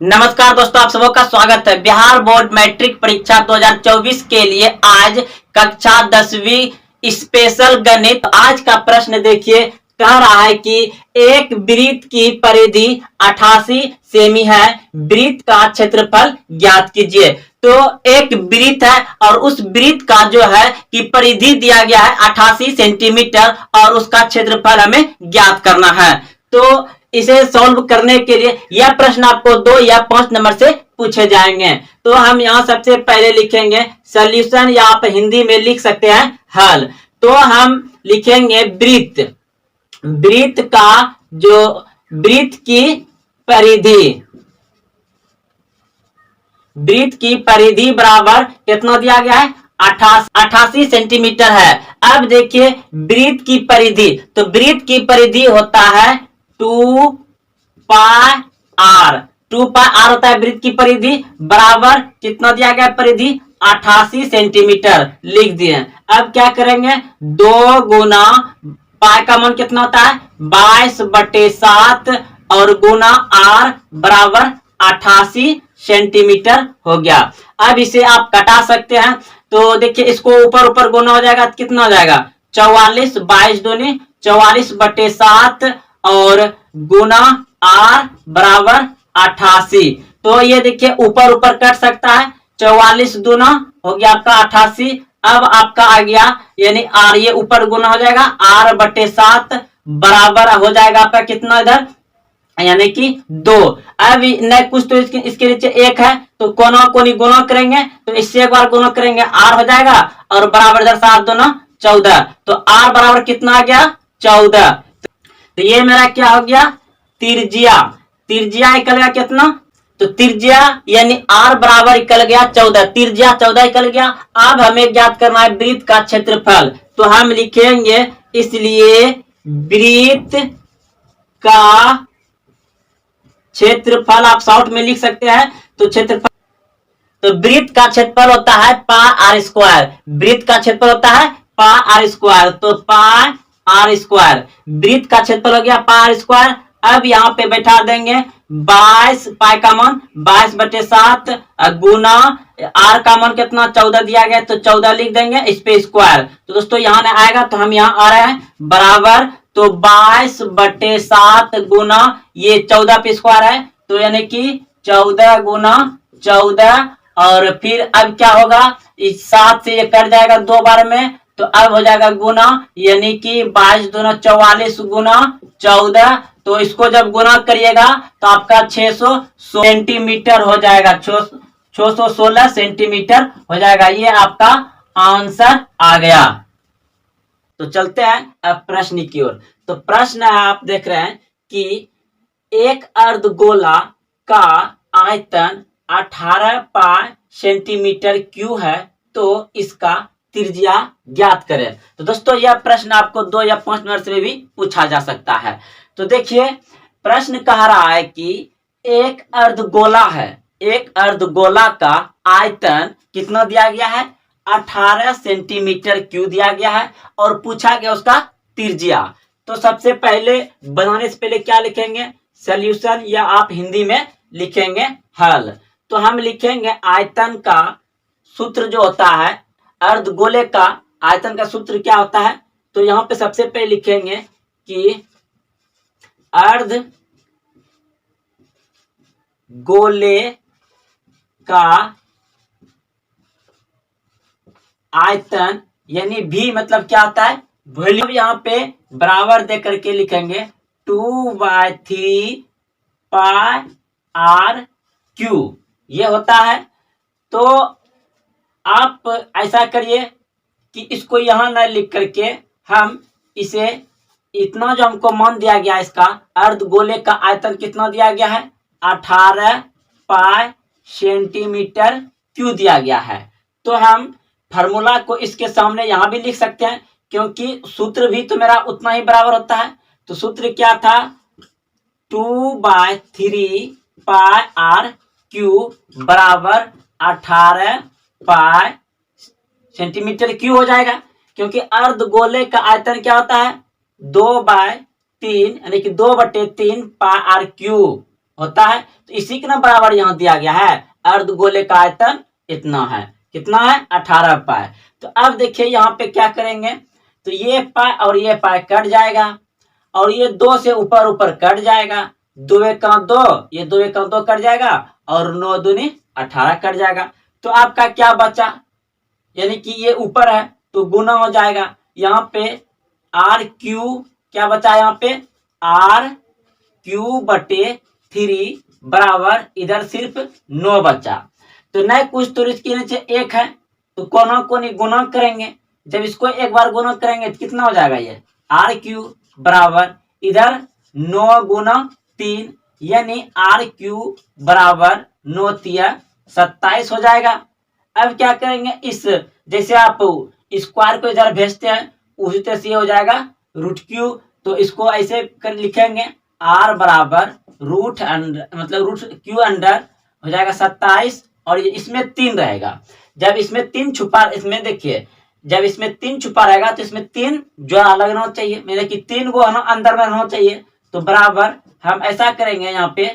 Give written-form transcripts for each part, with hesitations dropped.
नमस्कार दोस्तों, आप सबका स्वागत है। बिहार बोर्ड मैट्रिक परीक्षा 2024 के लिए आज कक्षा 10वीं स्पेशल गणित। आज का प्रश्न देखिए, कह रहा है कि एक वृत्त की परिधि 88 सेमी है, वृत्त का क्षेत्रफल ज्ञात कीजिए। तो एक वृत्त है और उस वृत्त का जो है कि परिधि दिया गया है 88 सेंटीमीटर और उसका क्षेत्रफल हमें ज्ञात करना है। तो इसे सॉल्व करने के लिए यह प्रश्न आपको 2 या 5 नंबर से पूछे जाएंगे। तो हम यहाँ सबसे पहले लिखेंगे सॉल्यूशन, या आप हिंदी में लिख सकते हैं हल। तो हम लिखेंगे वृत्त, वृत्त का जो वृत्त की परिधि, वृत्त की परिधि बराबर कितना दिया गया है 88 सेंटीमीटर है। अब देखिए वृत्त की परिधि, तो वृत्त की परिधि होता है 2 पाई आर। 2 पाई आर होता है वृत्त की परिधि, बराबर कितना दिया गया परिधि 88 सेंटीमीटर लिख दिए। अब क्या करेंगे 2 गुना पाई का मान कितना होता है 22/7 और गुना आर बराबर 88 सेंटीमीटर हो गया। अब इसे आप कटा सकते हैं। तो देखिए इसको ऊपर ऊपर गुना हो जाएगा, कितना हो जाएगा 44, 22 दूनी 44/7 और गुना आर बराबर 88। तो ये देखिए ऊपर ऊपर कट सकता है, 44 दूना हो गया आपका 88। अब आपका आ गया यानी आर, ये ऊपर गुना हो जाएगा r/7 बराबर हो जाएगा आपका कितना इधर यानी कि 2। अब न कुछ तो इसके नीचे 1 है, तो कोना कोनी गुना करेंगे, तो इससे एक बार गुना करेंगे r हो जाएगा और बराबर इधर 7 दूना 14। तो r बराबर कितना आ गया 14। तो ये मेरा क्या हो गया त्रिज्या, त्रिज्या निकल गया कितना, तो त्रिज्या यानी r बराबर निकल गया 14, त्रिज्या 14 निकल गया। अब हमें ज्ञात करना है वृत्त का क्षेत्रफल। तो हम लिखेंगे इसलिए वृत्त का क्षेत्रफल आप शॉर्ट में लिख सकते हैं। तो क्षेत्रफल, तो वृत्त का क्षेत्रफल होता है पाई आर स्क्वायर, वृत्त का क्षेत्रफल होता है पाई आर स्क्वायर। तो पाई आर स्क्वायर, वृत्त का क्षेत्रफल हो गया पाई आर स्क्वायर। अब यहाँ पे बैठा देंगे 22, पाई का मान 22/7 गुना आर का मान कितना 14 दिया गया, तो 14 लिख देंगे, इस पे स्क्वायर। तो दोस्तों यहाँ नहीं आएगा तो हम यहाँ आ रहे हैं बराबर, तो 22/7 गुना ये 14 पे स्क्वायर है, तो यानी कि 14 गुना 14। और फिर अब क्या होगा इस 7 से ये कट जाएगा 2 बार में, तो अब हो जाएगा गुना, यानी कि 22 दूना 44 गुना 14। तो इसको जब गुना करिएगा तो आपका 600 सेंटीमीटर हो जाएगा, 616 सेंटीमीटर हो जाएगा। ये आपका आंसर आ गया। तो चलते हैं अब प्रश्न की ओर। तो प्रश्न है, आप देख रहे हैं कि एक अर्धगोला का आयतन 18 पाई सेंटीमीटर क्यूब है, तो इसका त्रिज्या ज्ञात करें। तो दोस्तों यह प्रश्न आपको 2 या 5 नंबर में भी पूछा जा सकता है। तो देखिए प्रश्न कह रहा है कि एक अर्धगोला है, एक अर्धगोला का आयतन कितना दिया गया है 18 सेंटीमीटर क्यूब दिया गया है और पूछा गया उसका त्रिज्या। तो सबसे पहले बनाने से पहले क्या लिखेंगे सॉल्यूशन, या आप हिंदी में लिखेंगे हल। तो हम लिखेंगे आयतन का सूत्र जो होता है, अर्धगोले का आयतन का सूत्र क्या होता है। तो यहां पे सबसे पहले लिखेंगे कि अर्धगोले का आयतन यानी भी मतलब क्या होता है वॉल्यूम, यहाँ पे बराबर दे करके लिखेंगे 2/3 पाई आर क्यूब ये होता है। तो आप ऐसा करिए कि इसको यहां न लिख करके हम इसे इतना जो हमको मान दिया गया इसका अर्धगोले का आयतन कितना दिया गया है 18 पाई सेंटीमीटर क्यूब दिया गया है। तो हम फार्मूला को इसके सामने यहां भी लिख सकते हैं, क्योंकि सूत्र भी तो मेरा उतना ही बराबर होता है। तो सूत्र क्या था 2/3 पाई आर क्यूब बराबर 18 पाई सेंटीमीटर क्यूब हो जाएगा, क्योंकि अर्धगोले का आयतन क्या होता है 2/3 यानी कि 2/3 पाई आर क्यूब होता है। तो इसी के ना बराबर यहाँ दिया गया है, अर्धगोले का आयतन इतना है, कितना है 18 पाई। तो अब देखिए यहाँ पे क्या करेंगे, तो ये पाई और ये पाई कट जाएगा और ये 2 से ऊपर ऊपर कट जाएगा, 2 एका 2, ये 2 एका 2 कट जाएगा और 9 दूनी 18 कट जाएगा। तो आपका क्या बचा, यानी कि ये ऊपर है तो गुना हो जाएगा, यहाँ पे आर क्यू क्या बचा, यहाँ पे आर क्यू बटे 3 बराबर इधर सिर्फ 9 बचा। तो नहीं कुछ तो इसके नीचे 1 है तो कोना कोनी गुना करेंगे, जब इसको एक बार गुना करेंगे तो कितना हो जाएगा, ये आर क्यू बराबर इधर 9 गुना 3 यानी आर क्यू बराबर 9 तिया 27 हो जाएगा। अब क्या करेंगे, इस जैसे आप स्क्वायर को इधर भेजते हैं उसी तरह से हो जाएगा रूट क्यू, तो इसको ऐसे कर लिखेंगे आर बराबर रूट अंडर मतलब रूट क्यू अंडर हो जाएगा 27 और इसमें 3 रहेगा। जब इसमें 3 छुपा, इसमें देखिए जब इसमें 3 छुपा रहेगा तो इसमें 3 जोड़ा लगना चाहिए, मेरे कि 3 को है अंदर में रहना चाहिए। तो बराबर हम ऐसा करेंगे, यहाँ पे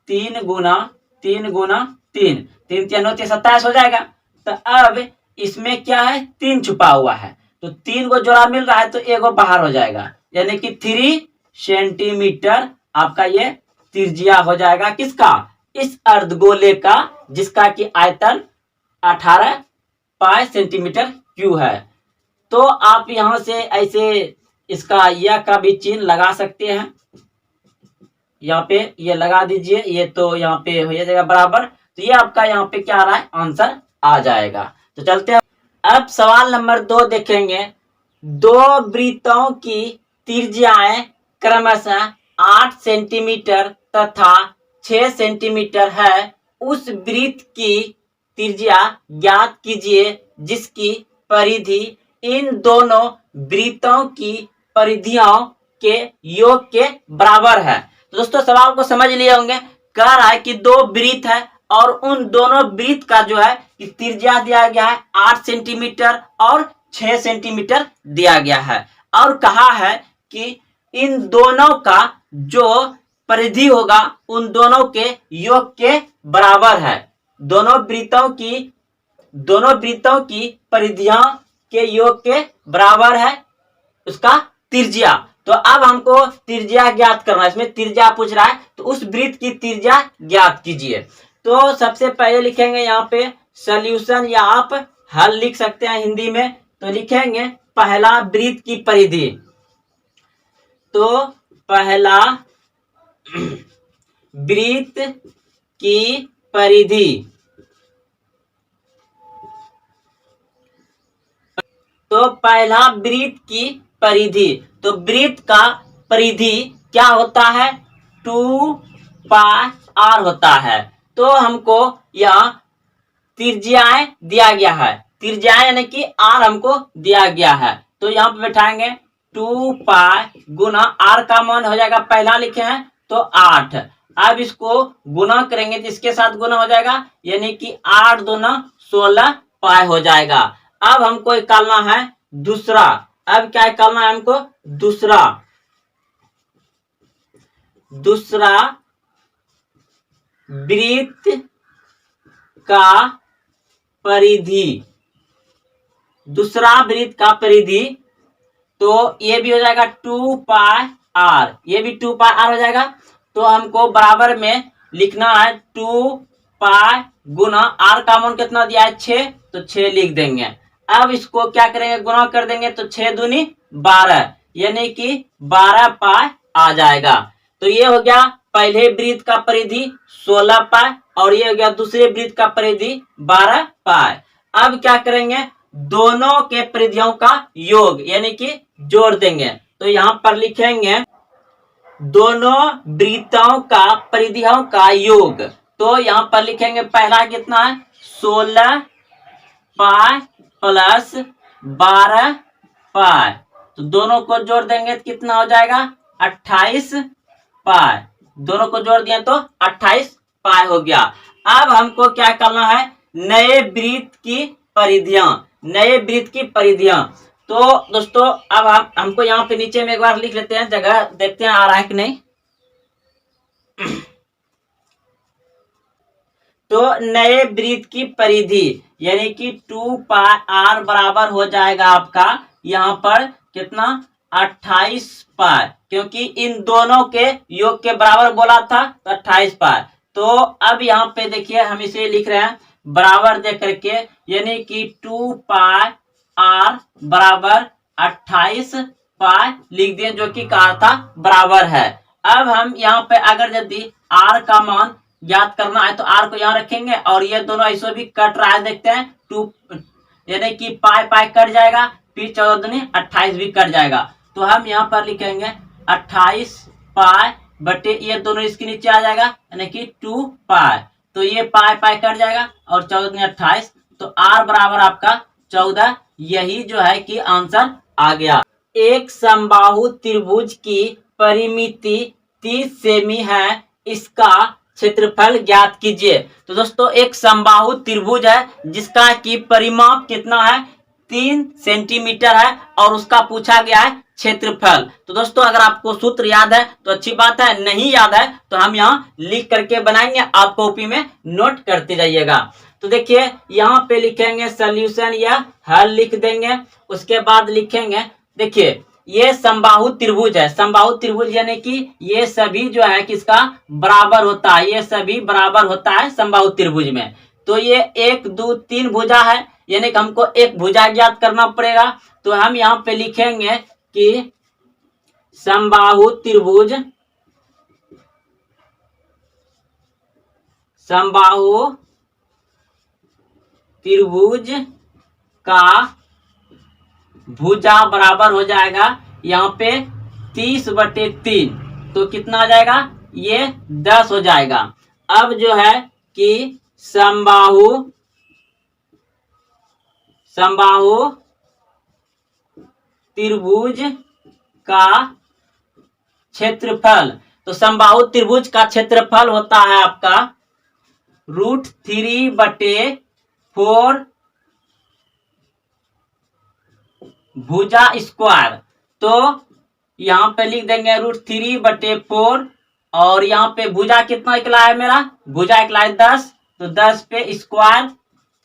3 गुना 3 गुना 3 3 3 9 27 हो जाएगा। तो अब इसमें क्या है 3 छुपा हुआ है तो 3 को जोड़ा मिल रहा है तो एगो बाहर हो जाएगा, यानी कि 3 सेंटीमीटर आपका ये त्रिज्या हो जाएगा किसका, इस अर्धगोले का, जिसका कि आयतन 18 पाई सेंटीमीटर क्यू है। तो आप यहां से ऐसे इसका यह का भी चिन्ह लगा सकते हैं, यहाँ पे ये लगा दीजिए, ये तो यहाँ पे हो जाएगा बराबर। तो ये आपका यहाँ पे क्या आ रहा है, आंसर आ जाएगा। तो चलते हैं अब सवाल नंबर 2 देखेंगे। 2 वृत्तों की त्रिज्याएं क्रमशः 8 सेंटीमीटर तथा 6 सेंटीमीटर है, उस वृत्त की त्रिज्या ज्ञात कीजिए जिसकी परिधि इन दोनों वृत्तों की परिधियों के योग के बराबर है। तो दोस्तों सवाल को समझ लिए होंगे, कह रहा है कि 2 वृत्त है और उन दोनों वृत्त का जो है त्रिज्या दिया गया है 8 सेंटीमीटर और 6 सेंटीमीटर दिया गया है, और कहा है कि इन दोनों का जो परिधि होगा उन दोनों के योग के बराबर है। दोनों वृत्तों की परिधियों के योग के बराबर है उसका त्रिज्या। तो अब हमको त्रिज्या ज्ञात करना है, इसमें त्रिज्या पूछ रहा है तो उस वृत्त की त्रिज्या ज्ञात कीजिए। तो सबसे पहले लिखेंगे यहाँ पे सॉल्यूशन, या आप हल लिख सकते हैं हिंदी में। तो लिखेंगे पहला वृत्त की परिधि, तो पहला वृत्त की परिधि, तो पहला वृत्त की परिधि, तो वृत्त का परिधि क्या होता है 2 पाई आर होता है। तो हमको यहाँ त्रिज्याएं दिया गया है, त्रिज्याएं यानी कि आर हमको दिया गया है। तो यहाँ पे बैठाएंगे 2 पाई गुना आर का मान हो जाएगा, पहला लिखे हैं तो 8। अब इसको गुना करेंगे तो इसके साथ गुना हो जाएगा, यानी कि 8 दूना 16 पाई हो जाएगा। अब हमको निकालना है दूसरा, अब क्या निकालना है हमको, दूसरा वृत्त का परिधि, दूसरा वृत्त का परिधि, तो ये भी हो जाएगा 2 पाई आर, ये भी 2 पाई आर हो जाएगा। तो हमको बराबर में लिखना है 2 पाई गुना आर का मान कितना दिया है 6, तो 6 लिख देंगे। अब इसको क्या करेंगे, गुना कर देंगे तो 6 दूनी 12, यानी कि 12 पाई आ जाएगा। तो ये हो गया पहले वृत्त का परिधि 16 पाई और ये हो गया दूसरे वृत्त का परिधि 12 पाई। अब क्या करेंगे, दोनों के परिधियों का योग यानी कि जोड़ देंगे। तो यहाँ पर लिखेंगे दोनों वृत्तों का परिधियों का योग, तो यहाँ पर लिखेंगे पहला कितना है 16 पाई प्लस 12 पाई, तो दोनों को जोड़ देंगे तो कितना हो जाएगा 28 पाई, दोनों को जोड़ दिए तो 28 पाई हो गया। अब हमको क्या करना है, नए वृत्त की परिधियां, नए वृत्त की परिधियां। तो दोस्तों अब हमको यहाँ पे नीचे में एक बार लिख लेते हैं, जगह देखते हैं आ रहा है कि नहीं। तो नए वृत्त की परिधि यानी कि 2πr बराबर हो जाएगा आपका यहाँ पर कितना 28π, क्योंकि इन दोनों के योग के बराबर बोला था तो 28π। तो अब यहाँ पे देखिए हम इसे लिख रहे हैं बराबर दे करके, यानी कि 2πr बराबर 28π लिख दिए, जो कि का था बराबर है। अब हम यहाँ पे अगर यदि r का मान ज्ञात करना है तो r को यहाँ रखेंगे और ये दोनों ऐसे भी कट रहा है, देखते हैं 2 यानी कि पाई पाई कट जाएगा, फिर 14 दूनी 28 भी कट जाएगा। तो हम यहाँ पर लिखेंगे 28π बटे ये दोनों इसके नीचे आ जाएगा यानी कि 2π, तो ये पाई पाई कट जाएगा और 14 दूनी 28, तो r बराबर आपका 14। यही जो है कि आंसर आ गया। एक समबाहु त्रिभुज की परिमिति 30 सेमी है, इसका क्षेत्रफल ज्ञात कीजिए। तो दोस्तों एक समबाहु त्रिभुज है जिसका कि परिमाप कितना है 3 सेंटीमीटर है और उसका पूछा गया है क्षेत्रफल। तो दोस्तों अगर आपको सूत्र याद है तो अच्छी बात है, नहीं याद है तो हम यहाँ लिख करके बनाएंगे, आप कॉपी में नोट करते जाइएगा। तो देखिए यहाँ पे लिखेंगे सॉल्यूशन या हल लिख देंगे, उसके बाद लिखेंगे देखिए ये समबाहु त्रिभुज है। समबाहु त्रिभुज यानी कि ये सभी जो है किसका बराबर होता है, ये सभी बराबर होता है समबाहु त्रिभुज में। तो ये 1 2 3 भुजा है, यानी कि हमको एक भुजा ज्ञात करना पड़ेगा। तो हम यहाँ पे लिखेंगे कि समबाहु त्रिभुज, समबाहु त्रिभुज का भुजा बराबर हो जाएगा यहाँ पे 30/3, तो कितना आ जाएगा ये 10 हो जाएगा। अब जो है कि समबाहु त्रिभुज का क्षेत्रफल, तो समबाहु त्रिभुज का क्षेत्रफल होता है आपका √3/4 भुजा स्क्वायर। तो यहाँ पे लिख देंगे √3/4 और यहाँ पे भुजा कितना निकला है मेरा, भुजा निकला है 10, तो 10 पे स्क्वायर,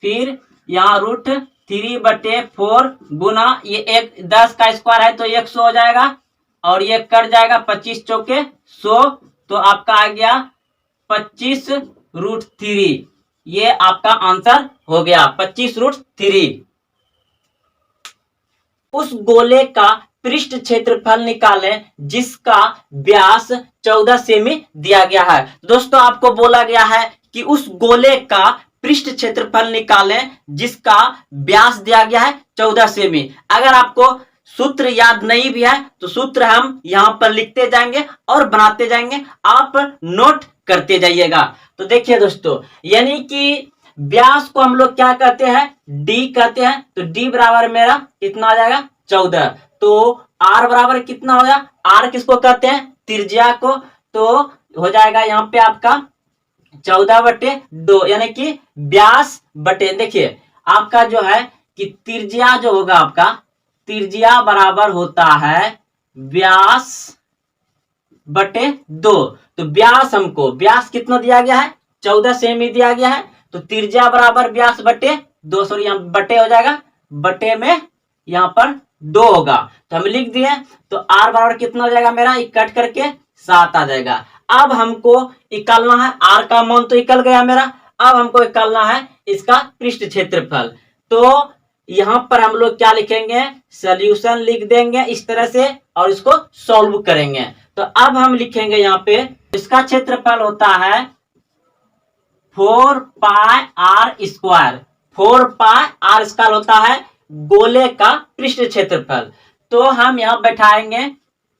फिर यहाँ √3/4 गुना ये 10 का स्क्वायर है तो 100 हो जाएगा और ये कट जाएगा 25 चौके 100, तो आपका आ गया 25√3। ये आपका आंसर हो गया 25√3। उस गोले का पृष्ठ क्षेत्रफल निकालें जिसका व्यास 14 सेमी दिया गया है। दोस्तों आपको बोला गया है कि उस गोले का पृष्ठ क्षेत्रफल निकालें जिसका व्यास दिया गया है 14 सेमी। अगर आपको सूत्र याद नहीं भी है तो सूत्र हम यहाँ पर लिखते जाएंगे और बनाते जाएंगे, आप नोट करते जाइएगा। तो देखिए दोस्तों, यानी कि व्यास को हम लोग क्या कहते हैं, डी कहते हैं, तो डी बराबर मेरा कितना आ जाएगा 14। तो आर बराबर कितना होगा, आर किसको कहते हैं त्रिज्या को, तो हो जाएगा यहाँ पे आपका 14/2, यानी कि व्यास बटे, देखिए आपका जो है कि त्रिज्या जो होगा आपका त्रिज्या बराबर होता है व्यास बटे 2। तो व्यास हमको व्यास कितना दिया गया है 14 सेमी दिया गया है, तो त्रिज्या बराबर व्यास बटे 2, सॉरी यहाँ बटे हो जाएगा, बटे में यहाँ पर 2 होगा तो हम लिख दिए। तो आर बराबर कितना हो जाएगा मेरा, कट करके 7 आ जाएगा। अब हमको निकालना है आर का मान, तो निकल गया मेरा। अब हमको निकालना है इसका पृष्ठ क्षेत्रफल, तो यहाँ पर हम लोग क्या लिखेंगे, सॉल्यूशन लिख देंगे इस तरह से और इसको सॉल्व करेंगे। तो अब हम लिखेंगे यहाँ पे इसका क्षेत्रफल होता है 4πr²। 4πr² होता है गोले का पृष्ठ क्षेत्रफल। तो हम यहाँ बैठाएंगे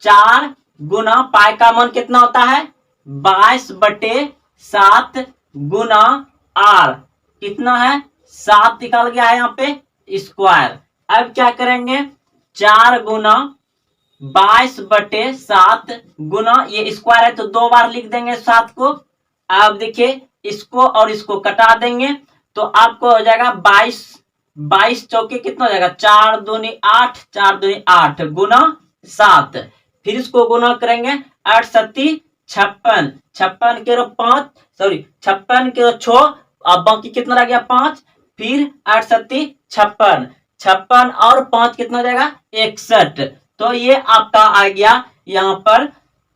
4 गुना पाई का मान कितना होता है 22/7 गुना r कितना है 7 निकल गया है यहाँ पे स्क्वायर। अब क्या करेंगे 4 गुना 22/7 गुना ये स्क्वायर है तो 2 बार लिख देंगे 7 को। अब देखिए इसको और इसको कटा देंगे तो आपको हो जाएगा 22 चौके कितना हो जाएगा 4 दूनी 8, 4 दूनी 8 गुना 7, फिर इसको गुना करेंगे 8 7 56, 56 के 5 सॉरी 56 के 6 अब बाकी कितना रह गया 5, फिर 8 सत्ती 56, 56 और 5 कितना हो जाएगा 61। तो ये आपका आ गया यहाँ पर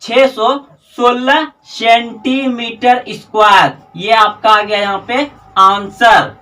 616 सेंटीमीटर स्क्वायर। ये आपका आ गया यहाँ पे आंसर।